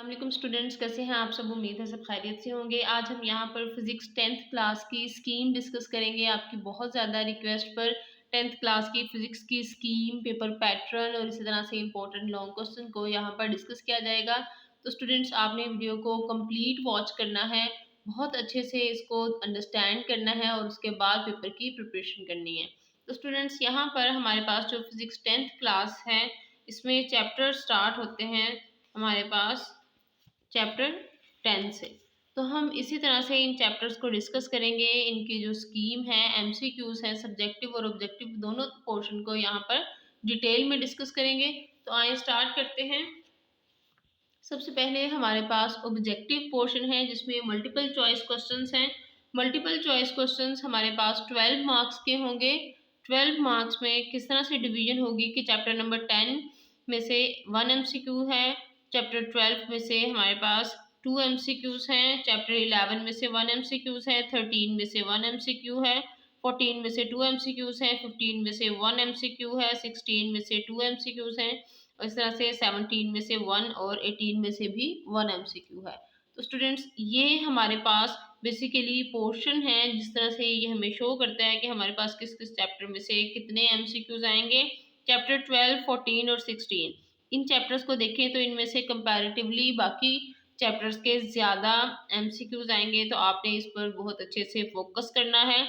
अस्सलाम स्टूडेंट्स, कैसे हैं आप सब। उम्मीद है सब खैरियत से होंगे। आज हम यहाँ पर फिजिक्स 10th क्लास की स्कीम डिस्कस करेंगे। आपकी बहुत ज़्यादा रिक्वेस्ट पर 10th क्लास की फिजिक्स की स्कीम, पेपर पैटर्न और इसी तरह से इंपॉर्टेंट लॉन्ग क्वेश्चन को यहाँ पर डिस्कस किया जाएगा। तो स्टूडेंट्स, आपने वीडियो को कंप्लीट वॉच करना है, बहुत अच्छे से इसको अंडरस्टैंड करना है और उसके बाद पेपर की प्रिपरेशन करनी है। तो स्टूडेंट्स, यहाँ पर हमारे पास जो फिजिक्स 10th क्लास है, इसमें चैप्टर स्टार्ट होते हैं हमारे पास चैप्टर 10 से। तो हम इसी तरह से इन चैप्टर्स को डिस्कस करेंगे। इनकी जो स्कीम है, एमसीक्यूज है, सब्जेक्टिव और ऑब्जेक्टिव दोनों पोर्शन को यहाँ पर डिटेल में डिस्कस करेंगे। तो आइए स्टार्ट करते हैं। सबसे पहले हमारे पास ऑब्जेक्टिव पोर्शन है जिसमें मल्टीपल चॉइस क्वेश्चंस हैं। मल्टीपल चॉइस क्वेश्चंस हमारे पास 12 मार्क्स के होंगे। 12 मार्क्स में किस तरह से डिवीजन होगी कि चैप्टर नंबर 10 में से 1 एमसीक्यू है, चैप्टर 12 में से हमारे पास 2 एमसीक्यूज हैं, चैप्टर 11 में से 1 एमसीक्यूज है, 13 में से 1 एमसीक्यू है, 14 में से 2 एमसीक्यूज हैं, 15 में से 1 एमसीक्यू है, 16 में से 2 एमसीक्यूज हैं, और इस तरह से 17 में से 1 और 18 में से भी 1 एमसीक्यू है। तो स्टूडेंट्स, ये हमारे पास बेसिकली पोर्शन है जिस तरह से ये हमें शो करता है कि हमारे पास किस किस चैप्टर में से कितने एमसीक्यूज आएंगे। चैप्टर 12, 14 और 16, इन चैप्टर्स को देखें तो इनमें से कंपैरेटिवली बाकी चैप्टर्स के ज़्यादा एमसीक्यूज आएंगे। तो आपने इस पर बहुत अच्छे से फोकस करना है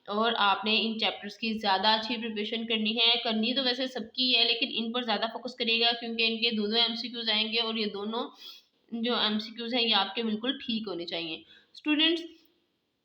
और आपने इन चैप्टर्स की ज़्यादा अच्छी प्रिपरेशन करनी तो वैसे सबकी है, लेकिन इन पर ज़्यादा फोकस करिएगा क्योंकि इनके दो दो एमसीक्यूज आएंगे और ये दोनों जो एमसीक्यूज हैं ये आपके बिल्कुल ठीक होने चाहिए। स्टूडेंट्स,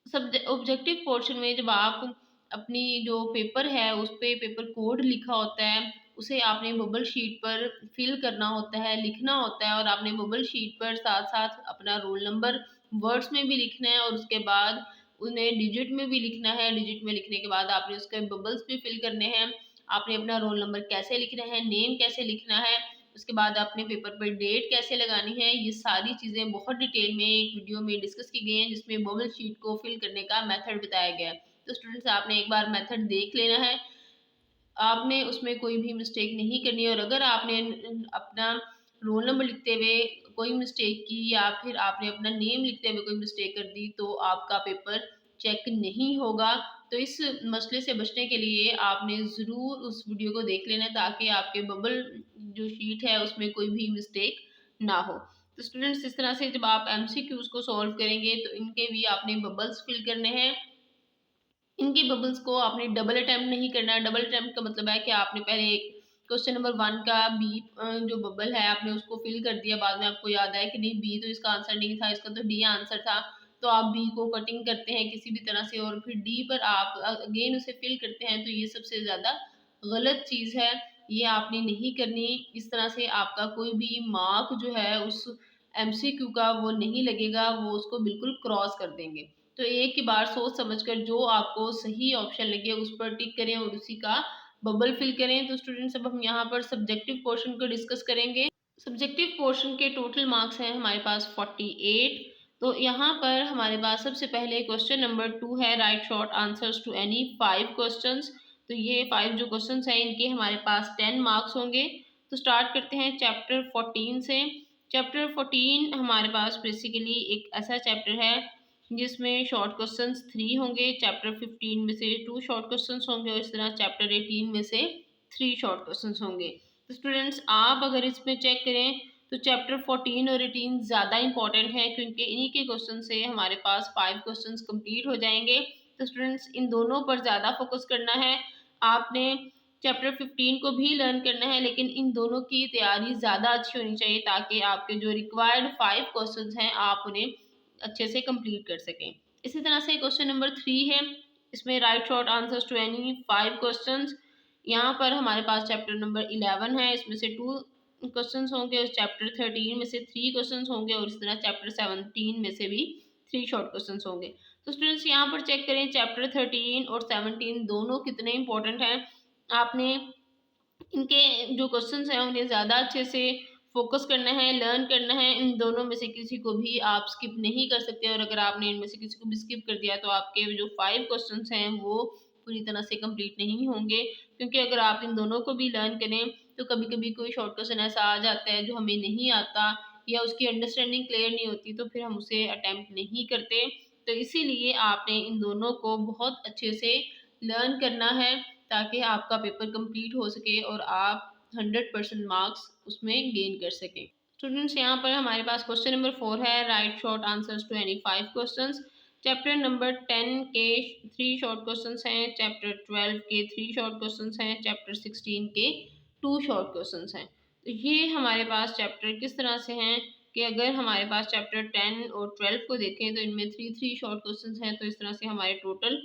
सब ऑब्जेक्टिव पोर्शन में जब आप अपनी जो पेपर है उस पे पेपर कोड लिखा होता है, उसे आपने बबल शीट पर फिल करना होता है, लिखना होता है, और आपने बबल शीट पर साथ साथ अपना रोल नंबर वर्ड्स में भी लिखना है और उसके बाद उन्हें डिजिट में भी लिखना है। डिजिट में लिखने के बाद आपने उसके बबल्स भी फिल करने हैं। आपने अपना रोल नंबर कैसे लिखना है, नेम कैसे लिखना है, उसके बाद आपने पेपर पर डेट कैसे लगानी है, ये सारी चीज़ें बहुत डिटेल में एक वीडियो में डिस्कस की गई हैं जिसमें बबल शीट को फिल करने का मेथड बताया गया है। तो स्टूडेंट्स, आपने एक बार मेथड देख लेना है, आपने उसमें कोई भी मिस्टेक नहीं करनी है। और अगर आपने अपना रोल नंबर लिखते हुए कोई मिस्टेक की या फिर आपने अपना नेम लिखते हुए कोई मिस्टेक कर दी तो आपका पेपर चेक नहीं होगा। तो इस मसले से बचने के लिए आपने ज़रूर उस वीडियो को देख लेना है ताकि आपके बबल जो शीट है उसमें कोई भी मिस्टेक ना हो। तो स्टूडेंट्स, इस तरह से जब आप एमसीक्यूज को सॉल्व करेंगे तो इनके भी आपने बबल्स फिल करने हैं। इनकी बबल्स को आपने डबल अटेम्प्ट नहीं करना है। डबल अटेम्प्ट का मतलब है कि आपने पहले क्वेश्चन नंबर 1 का बी जो बबल है आपने उसको फिल कर दिया, बाद में आपको याद आया कि नहीं बी तो इसका आंसर नहीं था, इसका तो डी आंसर था, तो आप बी को कटिंग करते हैं किसी भी तरह से और फिर डी पर आप अगेन उसे फिल करते हैं। तो ये सबसे ज़्यादा गलत चीज़ है, ये आपने नहीं करनी। इस तरह से आपका कोई भी मार्क जो है उस एमसीक्यू का वो नहीं लगेगा, वो उसको बिल्कुल क्रॉस कर देंगे। तो एक ही बार सोच समझकर जो आपको सही ऑप्शन लगे उस पर टिक करें और उसी का बबल फिल करें। तो स्टूडेंट्स, अब हम यहाँ पर सब्जेक्टिव पोर्शन को डिस्कस करेंगे। सब्जेक्टिव पोर्शन के टोटल मार्क्स हैं हमारे पास 48। तो यहाँ पर हमारे पास सबसे पहले क्वेश्चन नंबर 2 है, write short answers to any 5 questions. तो ये 5 जो क्वेश्चंस हैं इनके हमारे पास 10 मार्क्स होंगे। तो स्टार्ट करते हैं चैप्टर 14 से। चैप्टर 14 हमारे पास बेसिकली एक ऐसा चैप्टर है जिसमें शॉर्ट क्वेश्चंस 3 होंगे। चैप्टर 15 में से 2 शॉर्ट क्वेश्चंस होंगे और इस तरह चैप्टर 18 में से 3 शॉर्ट क्वेश्चंस होंगे। तो स्टूडेंट्स, आप अगर इसमें चेक करें तो चैप्टर 14 और 18 ज़्यादा इंपॉर्टेंट है क्योंकि इन्हीं के क्वेश्चन से हमारे पास 5 क्वेश्चंस कंप्लीट हो जाएंगे। तो स्टूडेंट्स, इन दोनों पर ज़्यादा फोकस करना है। आपने चैप्टर 15 को भी लर्न करना है, लेकिन इन दोनों की तैयारी ज़्यादा अच्छी होनी चाहिए ताकि आपके जो रिक्वायर्ड 5 क्वेश्चंस हैं आप उन्हें अच्छे से कंप्लीट कर सकें। इसी तरह से क्वेश्चन नंबर 3 है, इसमें write short answers to any 5 questions. यहाँ पर हमारे पास चैप्टर नंबर 11 है, इसमें से 2 क्वेश्चंस होंगे और चैप्टर 13 में से 3 क्वेश्चंस होंगे और इस तरह चैप्टर 17 में से भी 3 शॉर्ट क्वेश्चंस होंगे। तो स्टूडेंट्स, यहाँ पर चेक करें चैप्टर 13 और 17 दोनों कितने इंपॉर्टेंट हैं। आपने इनके जो क्वेश्चंस हैं उन्हें ज़्यादा अच्छे से फोकस करना है, लर्न करना है। इन दोनों में से किसी को भी आप स्किप नहीं कर सकते और अगर आपने इनमें से किसी को भी स्किप कर दिया तो आपके जो 5 क्वेश्चंस हैं वो पूरी तरह से कंप्लीट नहीं होंगे। क्योंकि अगर आप इन दोनों को भी लर्न करें तो कभी कभी कोई शॉर्ट क्वेश्चन ऐसा आ जाता है जो हमें नहीं आता या उसकी अंडरस्टैंडिंग क्लियर नहीं होती तो फिर हम उसे अटेम्प्ट नहीं करते। तो इसीलिए आपने इन दोनों को बहुत अच्छे से लर्न करना है ताकि आपका पेपर कंप्लीट हो सके और आप 100% मार्क्स उसमें गेन कर सकें। स्टूडेंट्स, यहाँ पर हमारे पास क्वेश्चन नंबर 4 है, write short answers to any 5 questions. Chapter number 10 के 3 शॉर्ट क्वेश्चंस हैं, चैप्टर 12 के 3 शॉर्ट क्वेश्चंस हैं, चैप्टर 16 के 2 शॉर्ट क्वेश्चंस हैं। तो ये हमारे पास चैप्टर किस तरह से हैं कि अगर हमारे पास चैप्टर 10 और 12 को देखें तो इनमें 3 शॉर्ट क्वेश्चंस हैं, तो इस तरह से हमारे टोटल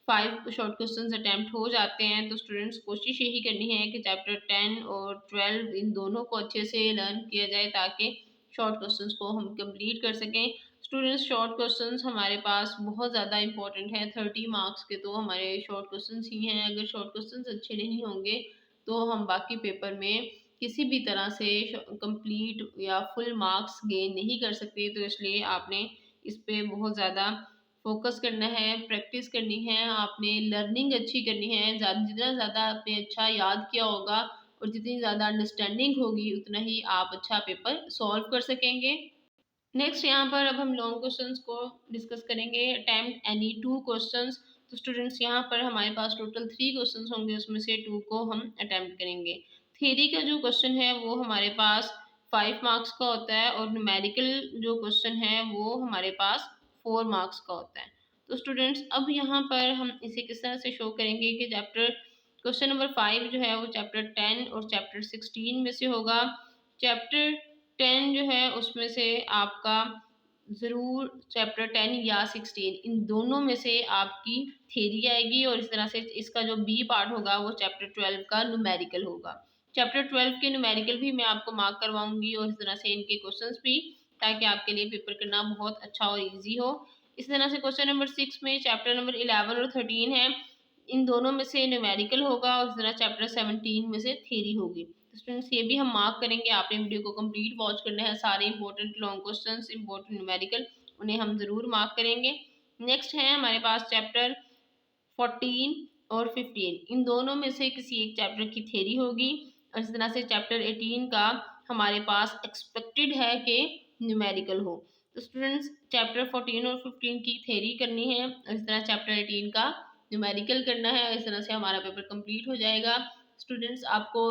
5 शॉर्ट क्वेश्चंस अटैम्प्ट हो जाते हैं। तो स्टूडेंट्स, कोशिश यही करनी है कि चैप्टर 10 और 12 इन दोनों को अच्छे से लर्न किया जाए ताकि शॉर्ट क्वेश्चंस को हम कंप्लीट कर सकें। स्टूडेंट्स, शॉर्ट क्वेश्चंस हमारे पास बहुत ज़्यादा इंपॉर्टेंट है, 30 मार्क्स के तो हमारे शॉर्ट क्वेश्चंस ही हैं। अगर शॉर्ट क्वेश्चंस अच्छे नहीं होंगे तो हम बाकी पेपर में किसी भी तरह से कंप्लीट या फुल मार्क्स गेन नहीं कर सकते। तो इसलिए आपने इस पे बहुत ज़्यादा फोकस करना है, प्रैक्टिस करनी है, आपने लर्निंग अच्छी करनी है। जितना ज़्यादा आपने अच्छा याद किया होगा और जितनी ज़्यादा अंडरस्टैंडिंग होगी उतना ही आप अच्छा पेपर सॉल्व कर सकेंगे। नेक्स्ट यहाँ पर अब हम लॉन्ग क्वेश्चंस को डिस्कस करेंगे, अटेम्प्ट एनी 2 क्वेश्चंस। तो स्टूडेंट्स, यहाँ पर हमारे पास टोटल 3 क्वेश्चंस होंगे, उसमें से 2 को हम अटेम्प्ट करेंगे। थ्योरी का जो क्वेश्चन है वो हमारे पास 5 मार्क्स का होता है और न्यूमेरिकल जो क्वेश्चन है वो हमारे पास 4 मार्क्स का होता है। तो स्टूडेंट्स, अब यहाँ पर हम इसे किस तरह से शो करेंगे कि चैप्टर क्वेश्चन नंबर 5 जो है वो चैप्टर 10 और चैप्टर 16 में से होगा। चैप्टर 10 जो है उसमें से आपका ज़रूर चैप्टर 10 या 16 इन दोनों में से आपकी थ्योरी आएगी और इस तरह से इसका जो बी पार्ट होगा वो चैप्टर 12 का न्यूमेरिकल होगा। चैप्टर 12 के न्यूमेरिकल भी मैं आपको मार्क करवाऊंगी और इस तरह से इनके क्वेश्चंस भी, ताकि आपके लिए पेपर करना बहुत अच्छा और इजी हो। इस तरह से क्वेश्चन नंबर 6 में चैप्टर नंबर 11 और 13 है, इन दोनों में से न्यूमेरिकल होगा और इस तरह चैप्टर 17 में से थ्योरी होगी। स्टूडेंट्स, ये भी हम मार्क करेंगे, आपने वीडियो को कंप्लीट वॉच करना है, सारे important long questions, important numerical, उन्हें हम ज़रूर मार्क करेंगे। नेक्स्ट है हमारे पास चैप्टर 14 और 15, इन दोनों में से किसी एक चैप्टर की थ्योरी होगी और इस तरह से चैप्टर 18 का हमारे पास एक्सपेक्टेड है कि न्यूमेरिकल हो। तो स्टूडेंट्स, चैप्टर 14 और 15 की थ्योरी करनी है और इस तरह चैप्टर 18 का न्यूमेरिकल करना है, इस तरह से हमारा पेपर कंप्लीट हो जाएगा। स्टूडेंट्स, आपको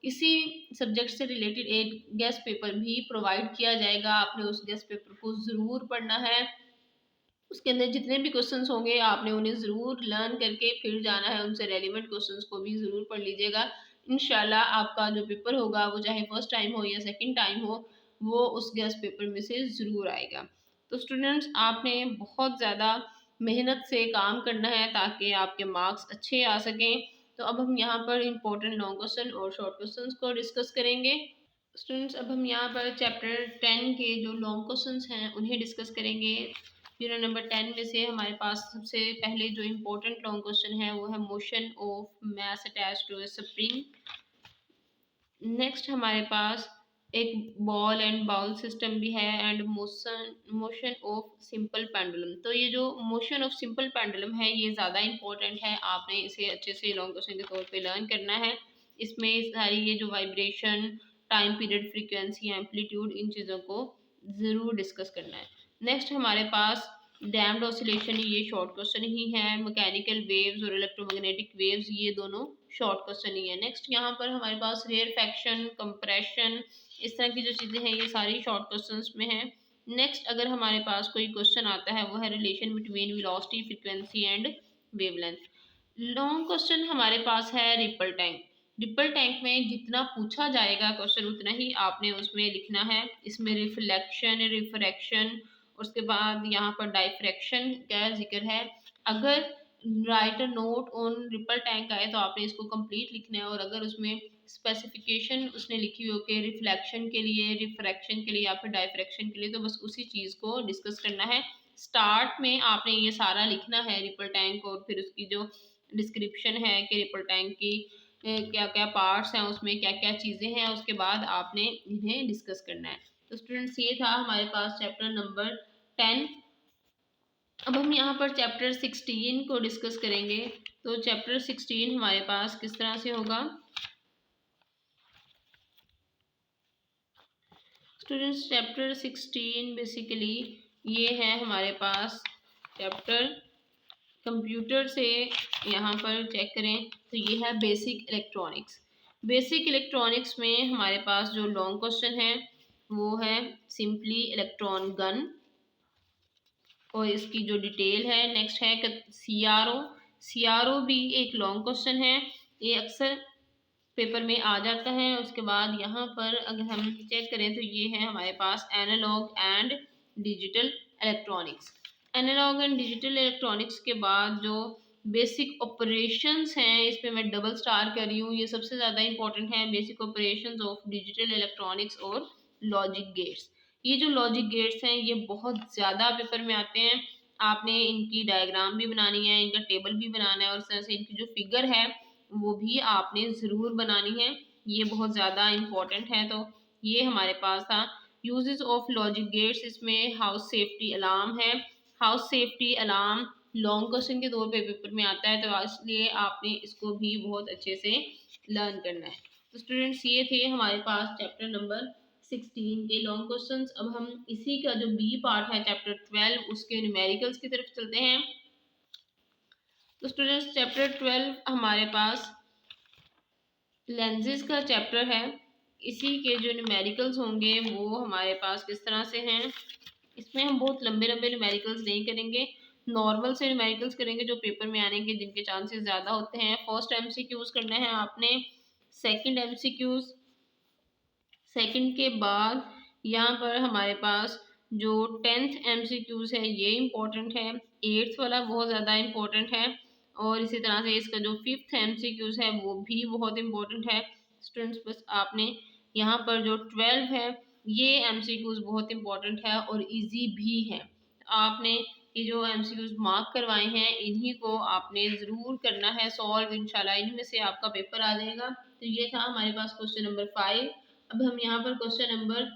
इसी सब्जेक्ट से रिलेटेड एक गेस्ट पेपर भी प्रोवाइड किया जाएगा, आपने उस गेस्ट पेपर को ज़रूर पढ़ना है। उसके अंदर जितने भी क्वेश्चंस होंगे आपने उन्हें ज़रूर लर्न करके फिर जाना है, उनसे रेलिवेंट क्वेश्चंस को भी ज़रूर पढ़ लीजिएगा। इंशाल्लाह आपका जो पेपर होगा वो चाहे फर्स्ट टाइम हो या सेकंड टाइम हो, वो उस गेस्ट पेपर में से ज़रूर आएगा। तो स्टूडेंट्स, आपने बहुत ज़्यादा मेहनत से काम करना है ताकि आपके मार्क्स अच्छे आ सकें। तो अब हम यहाँ पर इम्पोर्टेंट लॉन्ग क्वेश्चन और शॉर्ट क्वेश्चंस को डिस्कस करेंगे। स्टूडेंट्स, अब हम यहाँ पर चैप्टर 10 के जो लॉन्ग क्वेश्चंस हैं उन्हें डिस्कस करेंगे। यूनिट नंबर 10 में से हमारे पास सबसे पहले जो इम्पोर्टेंट लॉन्ग क्वेश्चन है वो है motion of mass attach to a spring. Next हमारे पास एक बॉल एंड बाउल सिस्टम भी है and motion motion of simple pendulum. तो ये जो मोशन ऑफ सिंपल पेंडुलम है ये ज़्यादा इंपॉर्टेंट है, आपने इसे अच्छे से लॉन्ग क्वेश्चन के तौर पे लर्न करना है। इसमें सारी ये जो vibration, time period, frequency, amplitude, इन चीज़ों को ज़रूर डिस्कस करना है। नेक्स्ट हमारे पास डैम्ड ऑसिलेशन, ये शॉर्ट क्वेश्चन ही है। मैकेनिकल वेव्स और इलेक्ट्रोमैग्नेटिक वेव्स, ये दोनों शॉर्ट क्वेश्चन ही है। नेक्स्ट यहाँ पर हमारे पास रेयरफैक्शन, कंप्रेशन, इस तरह की जो चीज़ें हैं ये सारी शॉर्ट क्वेश्चंस में हैं। नेक्स्ट अगर हमारे पास कोई क्वेश्चन आता है वो है relation between velocity, frequency and wavelength. Long question हमारे पास है रिपल टैंक। रिपल टैंक में जितना पूछा जाएगा क्वेश्चन उतना ही आपने उसमें लिखना है। इसमें रिफ्लेक्शन, रिफ्रैक्शन, उसके बाद यहाँ पर डाइफ्रैक्शन का जिक्र है। अगर right a note on ripple tank आए तो आपने इसको कंप्लीट लिखना है और अगर उसमें स्पेसिफिकेशन उसने लिखी हुई हो कि रिफ्लेक्शन के लिए, रिफ्रैक्शन के लिए या फिर डाइफ्रैक्शन के लिए, तो बस उसी चीज़ को डिस्कस करना है। स्टार्ट में आपने ये सारा लिखना है रिपल टैंक और फिर उसकी जो डिस्क्रिप्शन है कि रिपल टैंक की क्या क्या पार्ट्स हैं, उसमें क्या क्या चीज़ें हैं, उसके बाद आपने इन्हें डिस्कस करना है। तो स्टूडेंट्स, ये था हमारे पास चैप्टर नंबर 10। अब हम यहाँ पर चैप्टर 16 को डिस्कस करेंगे। तो चैप्टर 16 हमारे पास किस तरह से होगा। स्टूडेंट्स चैप्टर 16 बेसिकली ये है हमारे पास चैप्टर कंप्यूटर से। यहाँ पर चेक करें तो ये है बेसिक इलेक्ट्रॉनिक्स। बेसिक इलेक्ट्रॉनिक्स में हमारे पास जो लॉन्ग क्वेश्चन है वो है सिंपली इलेक्ट्रॉन गन, और इसकी जो डिटेल है नेक्स्ट है सीआरओ। सीआरओ भी एक लॉन्ग क्वेश्चन है, ये अक्सर पेपर में आ जाता है। उसके बाद यहाँ पर अगर हम चेक करें तो ये है हमारे पास analogue and digital electronics. Analogue and digital electronics के बाद जो बेसिक ऑपरेशंस हैं, इस पे मैं डबल स्टार कर रही हूँ, ये सबसे ज़्यादा इंपॉर्टेंट है। Basic operations of digital electronics और लॉजिक गेट्स। ये जो लॉजिक गेट्स हैं ये बहुत ज़्यादा पेपर में आते हैं। आपने इनकी डायग्राम भी बनानी है, इनका टेबल भी बनाना है, और इस तरह से इनकी जो फिगर है वो भी आपने ज़रूर बनानी है। ये बहुत ज़्यादा इम्पोर्टेंट है। तो ये हमारे पास था यूजेस ऑफ लॉजिक गेट्स। इसमें हाउस सेफ्टी अलार्म है। House safety alarm long question के तौर पे पेपर में आता है, तो इसलिए आपने इसको भी बहुत अच्छे से लर्न करना है। तो स्टूडेंट्स ये थे हमारे पास चैप्टर नंबर 16 के लॉन्ग क्वेश्चंस। अब हम इसी का जो बी पार्ट है चैप्टर 12 उसके न्यूमेरिकल्स की तरफ चलते हैं। तो स्टूडेंट्स चैप्टर 12 हमारे पास लेंसेज का चैप्टर है। इसी के जो न्यूमेरिकल्स होंगे वो हमारे पास किस तरह से हैं। इसमें हम बहुत लंबे लंबे न्यूमेरिकल्स नहीं करेंगे, नॉर्मल से न्यूमेरिकल्स करेंगे जो पेपर में आने के जिनके चांसेस ज़्यादा होते हैं। फर्स्ट एमसीक्यूज करना है आपने, सेकंड एमसीक्यूज, सेकंड के बाद यहाँ पर हमारे पास जो 10th एमसीक्यूज है ये इम्पोर्टेंट है, 8th वाला बहुत ज़्यादा इम्पोर्टेंट है, और इसी तरह से इसका जो 5th एमसीक्यूज है वो भी बहुत इम्पोर्टेंट है। स्टूडेंट्स बस आपने यहाँ पर जो 12 है ये एमसीक्यूज बहुत इम्पोर्टेंट है और इजी भी है। आपने ये जो एमसीक्यूज मार्क करवाए हैं इन्हीं को आपने ज़रूर करना है सॉल्व, इंशाल्लाह इनमें से आपका पेपर आ जाएगा। तो ये था हमारे पास क्वेश्चन नंबर 5। अब हम यहाँ पर क्वेश्चन नंबर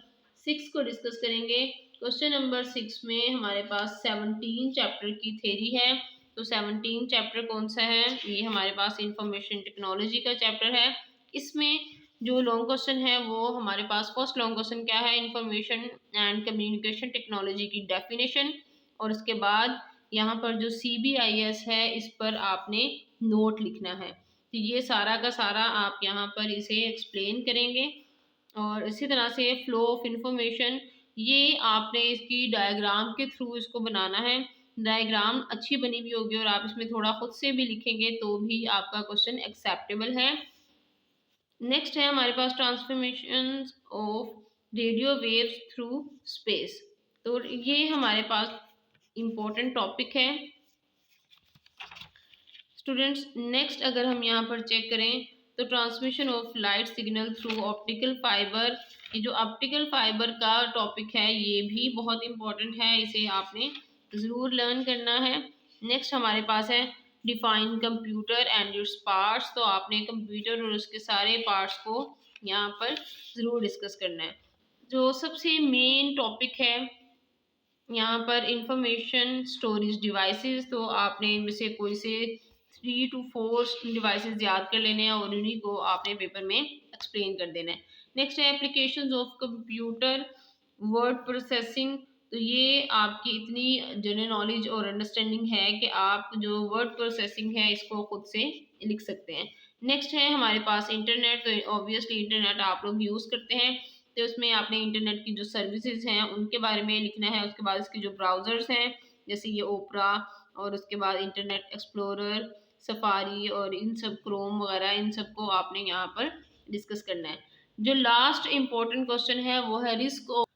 6 को डिस्कस करेंगे। क्वेश्चन नंबर 6 में हमारे पास 17 चैप्टर की थ्योरी है। तो 17 चैप्टर कौन सा है, ये हमारे पास इंफॉर्मेशन टेक्नोलॉजी का चैप्टर है। इसमें जो लॉन्ग क्वेश्चन है वो हमारे पास फर्स्ट लॉन्ग क्वेश्चन क्या है, इंफॉर्मेशन एंड कम्युनिकेशन टेक्नोलॉजी की डेफिनेशन, और उसके बाद यहाँ पर जो CBIS है इस पर आपने नोट लिखना है। तो ये सारा का सारा आप यहाँ पर इसे एक्सप्लेन करेंगे, और इसी तरह से फ्लो ऑफ इंफॉर्मेशन ये आपने इसकी डायग्राम के थ्रू इसको बनाना है। डायग्राम अच्छी बनी हुई होगी और आप इसमें थोड़ा खुद से भी लिखेंगे तो भी आपका क्वेश्चन एक्सेप्टेबल है। नेक्स्ट है हमारे पास transformation of radio waves through space. तो ये हमारे पास इम्पोर्टेंट टॉपिक है। स्टूडेंट्स नेक्स्ट अगर हम यहाँ पर चेक करें तो transmission of light signal through optical fibre, ये जो ऑप्टिकल फाइबर का टॉपिक है ये भी बहुत इम्पोर्टेंट है, इसे आपने ज़रूर लर्न करना है। नेक्स्ट हमारे पास है define computer and its parts. तो आपने कंप्यूटर और उसके सारे पार्ट्स को यहाँ पर ज़रूर डिस्कस करना है। जो सबसे मेन टॉपिक है यहाँ पर इंफॉर्मेशन स्टोरेज डिवाइसेस, तो आपने इनमें से कोई से 3 to 4 डिवाइसेस याद कर लेने हैं और उन्हीं को आपने पेपर में एक्सप्लेन कर देना है। नेक्स्ट है applications of computer word processing. तो ये आपकी इतनी जनरल नॉलेज और अंडरस्टैंडिंग है कि आप जो वर्ड प्रोसेसिंग है इसको खुद से लिख सकते हैं। नेक्स्ट है हमारे पास इंटरनेट। तो ऑब्वियसली इंटरनेट आप लोग यूज़ करते हैं, तो उसमें आपने इंटरनेट की जो सर्विसेज हैं उनके बारे में लिखना है। उसके बाद इसके जो ब्राउज़र्स हैं जैसे ये ओपरा, और उसके बाद इंटरनेट एक्सप्लोरर, सफारी, और इन सब क्रोम वगैरह, इन सब को आपने यहाँ पर डिस्कस करना है। जो लास्ट इम्पोर्टेंट क्वेश्चन है वो है risk of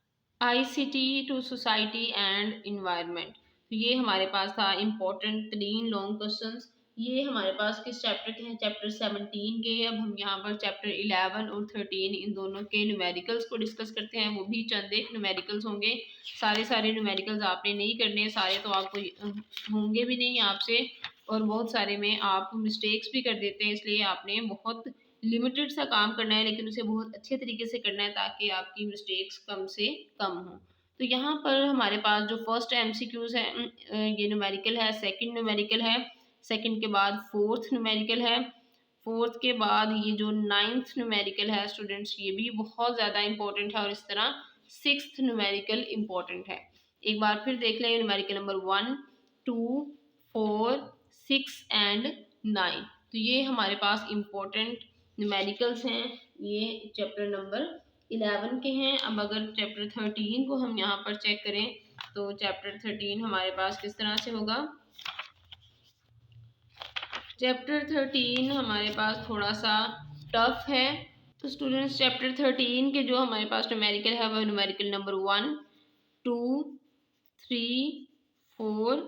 ICT to society and environment. तो ये हमारे पास था इम्पोर्टेंट 3 लॉन्ग क्वेश्चंस। ये हमारे पास किस चैप्टर के हैं, चैप्टर 17 के। अब हम यहाँ पर चैप्टर 11 और 13 इन दोनों के न्यूमेरिकल्स को डिस्कस करते हैं। वो भी चंद एक न्यूमेरिकल्स होंगे, सारे न्यूमेरिकल्स आपने नहीं करने, सारे तो आपको होंगे भी नहीं आपसे, और बहुत सारे में आप मिस्टेक्स भी कर देते हैं। इसलिए आपने बहुत लिमिटेड सा काम करना है, लेकिन उसे बहुत अच्छे तरीके से करना है ताकि आपकी मिस्टेक्स कम से कम हो। तो यहाँ पर हमारे पास जो फर्स्ट एमसीक्यूज है ये न्यूमेरिकल है, सेकंड न्यूमेरिकल है, सेकंड के बाद फोर्थ न्यूमेरिकल है, फोर्थ के बाद ये जो 9th न्यूमेरिकल है स्टूडेंट्स ये भी बहुत ज़्यादा इंपॉर्टेंट है, और इस तरह सिक्स्थ न्यूमेरिकल इम्पोर्टेंट है। एक बार फिर देख लें, न्यूमेरिकल नंबर 1, 2, 4, 6 एंड 9। तो ये हमारे पास इम्पोर्टेंट न्यूमेरिकल्स हैं, ये चैप्टर नंबर 11 के हैं। अब अगर चैप्टर 13 को हम यहाँ पर चेक करें तो चैप्टर 13 हमारे पास किस तरह से होगा। चैप्टर 13 हमारे पास थोड़ा सा टफ है। तो स्टूडेंट्स चैप्टर 13 के जो हमारे पास न्यूमेरिकल है वह न्यूमेरिकल नंबर 1, 2, 3, 4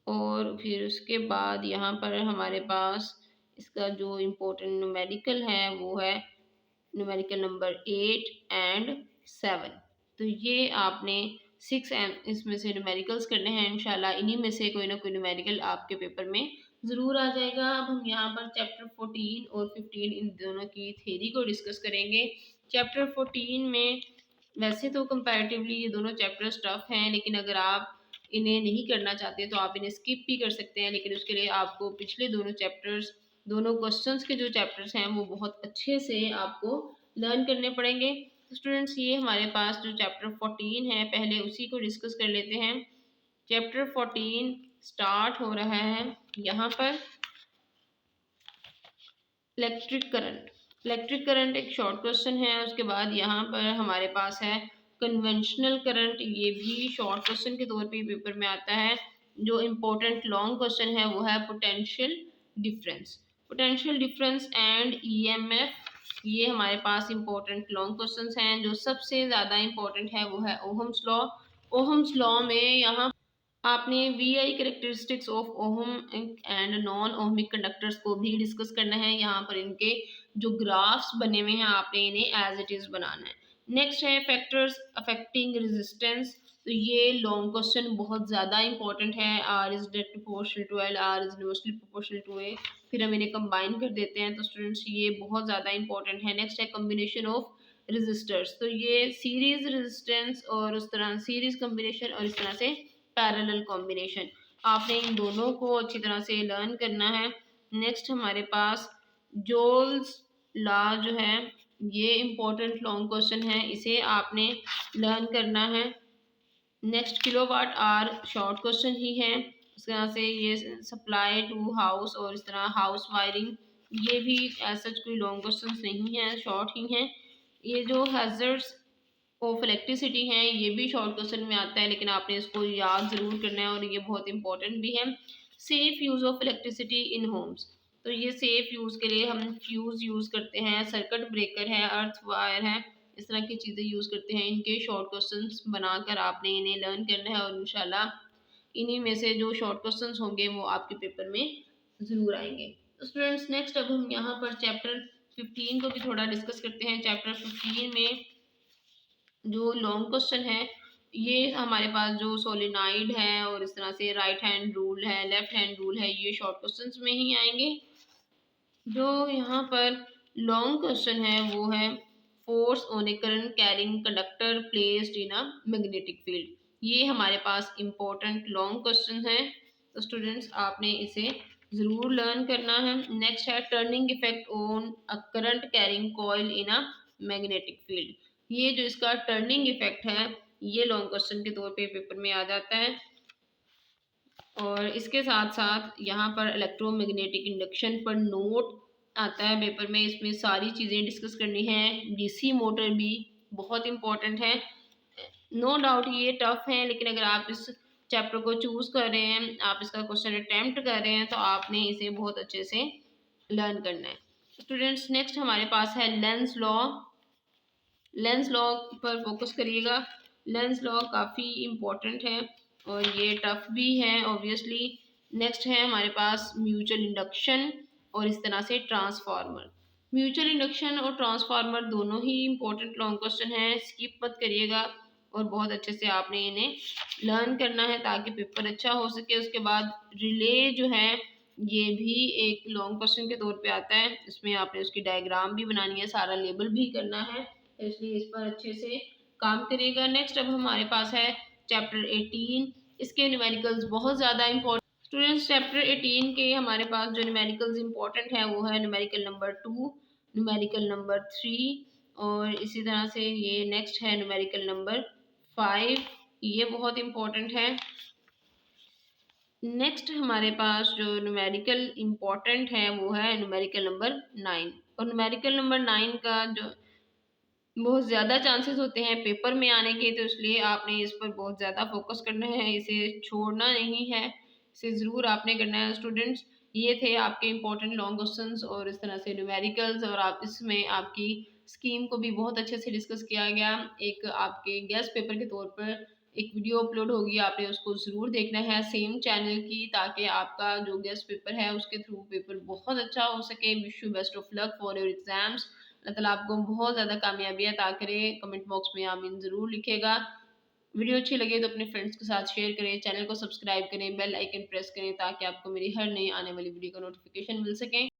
और फिर उसके बाद यहाँ पर हमारे पास इसका जो इम्पोर्टेंट न्यूमेरिकल है वो है न्यूमेरिकल नंबर 8 एंड 7। तो ये आपने 6 इसमें से न्यूमेरिकल्स करने हैं। इंशाल्लाह इन्हीं में से कोई ना कोई न्यूमेरिकल आपके पेपर में ज़रूर आ जाएगा। अब हम यहाँ पर चैप्टर 14 और 15 इन दोनों की थ्योरी को डिस्कस करेंगे। चैप्टर 14 में वैसे तो कंपैरेटिवली ये दोनों चैप्टर्स टफ हैं, लेकिन अगर आप इन्हें नहीं करना चाहते तो आप इन्हें स्किप भी कर सकते हैं, लेकिन उसके लिए आपको पिछले दोनों चैप्टर्स, दोनों क्वेश्चंस के जो चैप्टर्स हैं वो बहुत अच्छे से आपको लर्न करने पड़ेंगे। तो स्टूडेंट्स ये हमारे पास जो चैप्टर 14 है पहले उसी को डिस्कस कर लेते हैं। चैप्टर 14 स्टार्ट हो रहा है यहाँ पर इलेक्ट्रिक करंट। इलेक्ट्रिक करंट एक शॉर्ट क्वेश्चन है। उसके बाद यहाँ पर हमारे पास है कन्वेंशनल करंट, ये भी शॉर्ट क्वेश्चन के तौर पे पेपर में आता है। जो इम्पोर्टेंट लॉन्ग क्वेश्चन है वो है potential difference. Potential difference and EMF, ये हमारे पास इम्पोर्टेंट लॉन्ग क्वेश्चंस हैं। जो सबसे ज़्यादा इम्पोर्टेंट है वो है ओहम्स लॉ। ओहम्स लॉ में यहाँ आपने VI characteristics of ohmic and non ohmic conductors को भी डिस्कस करना है। यहाँ पर इनके जो ग्राफ्स बने हुए हैं आपने इन्हें एज इट इज़ बनाना है। नेक्स्ट है फैक्टर्स अफेक्टिंग रेजिस्टेंस। तो ये लॉन्ग क्वेश्चन बहुत ज़्यादा इंपॉर्टेंट है। R is directly proportional to L, R is inversely proportional to A, फिर हम इन्हें कंबाइन कर देते हैं। तो स्टूडेंट्स ये बहुत ज़्यादा इंपॉर्टेंट है। नेक्स्ट है कम्बिनेशन ऑफ रजिस्टर्स। तो ये सीरीज रेजिस्टेंस और उस तरह सीरीज कम्बिनेशन और इस तरह से पैरेलल कॉम्बिनेशन, आपने इन दोनों को अच्छी तरह से लर्न करना है। नेक्स्ट हमारे पास जोल्स लॉ जो है ये इम्पोर्टेंट लॉन्ग क्वेश्चन है, इसे आपने लर्न करना है। Next kilowatt R short question ही है। इस तरह से ये सप्लाई टू हाउस और इस तरह हाउस वायरिंग, ये भी ऐसा कोई लॉन्ग क्वेश्चन नहीं है, शॉर्ट ही हैं। ये जो हैजर्ड्स ऑफ इलेक्ट्रिसिटी है ये भी शॉर्ट क्वेश्चन में आता है, लेकिन आपने इसको याद ज़रूर करना है और ये बहुत इंपॉर्टेंट भी है। Safe use of electricity in Holmes. तो ये सेफ यूज़ के लिए हम फ्यूज़ यूज़ करते हैं, सर्किट ब्रेकर है, अर्थ वायर है, इस तरह की चीज़ें यूज़ करते हैं। इनके शॉर्ट क्वेश्चंस बनाकर आपने इन्हें लर्न करना है और इंशाल्लाह इन्हीं में से जो शॉर्ट क्वेश्चंस होंगे वो आपके पेपर में ज़रूर आएंगे। तो स्टूडेंट्स नेक्स्ट अब हम यहाँ पर चैप्टर 15 को भी थोड़ा डिस्कस करते हैं। चैप्टर 15 में जो लॉन्ग क्वेश्चन है ये हमारे पास जो सोलेनाइड है और इस तरह से राइट हैंड रूल है, लेफ्ट हैंड रूल है, ये शॉर्ट क्वेश्चंस में ही आएंगे। जो यहाँ पर लॉन्ग क्वेश्चन है वो है force on A current carrying conductor placed in a magnetic field. ये हमारे पास इम्पोर्टेंट लॉन्ग क्वेश्चन है, तो स्टूडेंट्स आपने इसे ज़रूर लर्न करना है। नेक्स्ट है turning effect on a current carrying coil in a magnetic field. ये जो इसका टर्निंग इफेक्ट है ये लॉन्ग क्वेश्चन के तौर पे पेपर में आ जाता है। और इसके साथ साथ यहाँ पर इलेक्ट्रोमैग्नेटिक इंडक्शन पर नोट आता है पेपर में, इसमें सारी चीज़ें डिस्कस करनी है। डीसी मोटर भी बहुत इंपॉर्टेंट है। नो डाउट ये टफ है, लेकिन अगर आप इस चैप्टर को चूज़ कर रहे हैं, आप इसका क्वेश्चन अटैम्प्ट कर रहे हैं, तो आपने इसे बहुत अच्छे से लर्न करना है। स्टूडेंट्स नेक्स्ट हमारे पास है लेंस लॉ। लेंस लॉ पर फोकस करिएगा। लेंस लॉ काफ़ी इम्पोर्टेंट है और ये टफ भी है ऑब्वियसली। नेक्स्ट है हमारे पास म्यूचुअल इंडक्शन और इस तरह से ट्रांसफार्मर। म्यूचुअल इंडक्शन और ट्रांसफार्मर दोनों ही इम्पोर्टेंट लॉन्ग क्वेश्चन है, स्किप मत करिएगा और बहुत अच्छे से आपने इन्हें लर्न करना है ताकि पेपर अच्छा हो सके। उसके बाद रिले जो है ये भी एक लॉन्ग क्वेश्चन के तौर पे आता है, इसमें आपने उसकी डायग्राम भी बनानी है, सारा लेबल भी करना है, इसलिए इस पर अच्छे से काम करिएगा। नेक्स्ट अब हमारे पास है चैप्टर 18। इसके न्यूमेरिकल्स बहुत ज़्यादा इंपॉर्टेंट। स्टूडेंट्स चैप्टर 18 के हमारे पास जो न्यूमेरिकल्स इंपॉर्टेंट है वो है न्यूमेरिकल नंबर 2, न्यूमेरिकल नंबर 3 और इसी तरह से ये नेक्स्ट है न्यूमेरिकल नंबर 5, ये बहुत इम्पोर्टेंट है। नेक्स्ट हमारे पास जो न्यूमेरिकल इम्पोर्टेंट है वो है न्यूमेरिकल नंबर 9। और न्यूमेरिकल नंबर 9 का जो बहुत ज़्यादा चांसेस होते हैं पेपर में आने के, तो इसलिए आपने इस पर बहुत ज़्यादा फोकस करना है, इसे छोड़ना नहीं है, इसे ज़रूर आपने करना है स्टूडेंट्स। ये थे आपके इम्पोर्टेंट लॉन्ग क्वेश्चंस और इस तरह से न्यूमेरिकल्स, और आप इसमें आपकी स्कीम को भी बहुत अच्छे से डिस्कस किया गया। एक आपके गेस्ट पेपर के तौर पर एक वीडियो अपलोड होगी, आपने उसको ज़रूर देखना है सेम चैनल की, ताकि आपका जो गेस्ट पेपर है उसके थ्रू पेपर बहुत अच्छा हो सके। Wish you best of luck for your exams. अल्लाह ताला आपको बहुत ज़्यादा कामयाबी अता करे। कमेंट बॉक्स में आमीन ज़रूर लिखेगा। वीडियो अच्छी लगे तो अपने फ्रेंड्स के साथ शेयर करें, चैनल को सब्सक्राइब करें, बेल आइकन प्रेस करें, ताकि आपको मेरी हर नई आने वाली वीडियो का नोटिफिकेशन मिल सके।